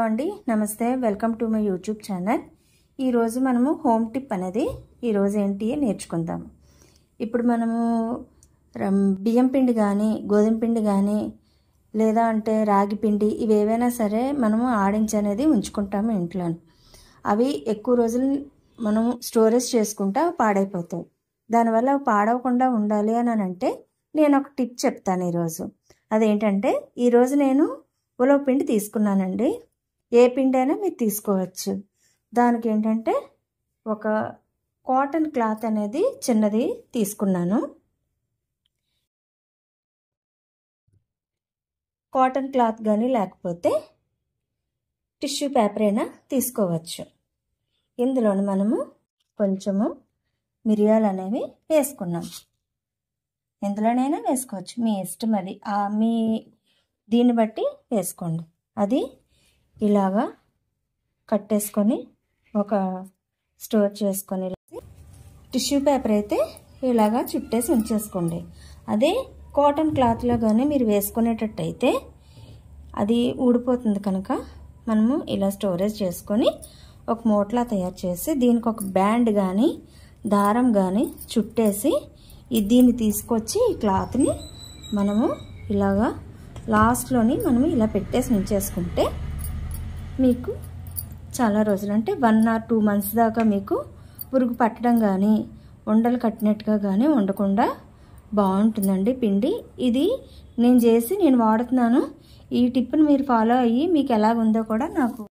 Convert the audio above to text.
అండి నమస్తే welcome to my YouTube channel. ఈ రోజు మనము హోమ్ టిప్ అనేది ఈ రోజు ఏంటి నేర్చుకుందాం। ఇప్పుడు మనము బియ్యం పిండి గాని గోధుమ పిండి గాని లేదా అంటే రాగి పిండి ఇవేవైనా సరే మనము ఆడించి అనేది ఉంచుకుంటాము ఇంట్లో। అవి ఎక్కువ రోజులు మనం స్టోరేజ్ చేసుకుంటా పాడైపోతాయి। దాని వల్ల పాడవకుండా ఉండాలి అని అంటే నేను ఒక టిప్ చెప్తాను ఈ రోజు। అదేంటంటే ఈ రోజు నేను ఉలవ పిండి తీసుకున్నానండి। ఏ పిండి అయినా మీరు తీసుకోవచ్చు। దానికి ఏంటంటే ఒక కాటన్ క్లాత్ అనేది చిన్నది తీసుకున్నాను। కాటన్ క్లాత్ కానీ లేకపోతే టిష్యూ పేపర్ అయినా తీసుకోవచ్చు। ఇందులోని మనము కొంచెము మిరియాలు అనేవి వేసుకున్నాం। ఎందులోనైనా వేసుకోవచ్చు, మీ ఇష్టం, అది మీ దీన్ని బట్టి వేసుకోండి। అది ఇలాగా కట్టేసుకొని ఒక స్టోర్ చేసుకొని టిష్యూ పేపర్ అయితే ఇలాగా చుట్టేసి ఉంచేసుకోండి। అదే కాటన్ క్లాత్లో కానీ మీరు వేసుకునేటట్టయితే అది ఊడిపోతుంది కనుక మనము ఇలా స్టోరేజ్ చేసుకొని ఒక మూటలా తయారు చేసి దీనికి ఒక బ్యాండ్ కానీ దారం కానీ చుట్టేసి దీన్ని తీసుకొచ్చి ఈ క్లాత్ని మనము ఇలాగా లాస్ట్లోని మనము ఇలా పెట్టేసి ఉంచేసుకుంటే మీకు చాలా రోజులు అంటే 1 or 2 months దాకా మీకు పురుగు పట్టడం కానీ ఉండలు కట్టినట్టుగా కానీ ఉండకుండా బాగుంటుందండి పిండి। ఇది నేను వాడుతున్నాను। ఈ టిప్ని మీరు ఫాలో అయ్యి మీకు ఎలా ఉందో కూడా నాకు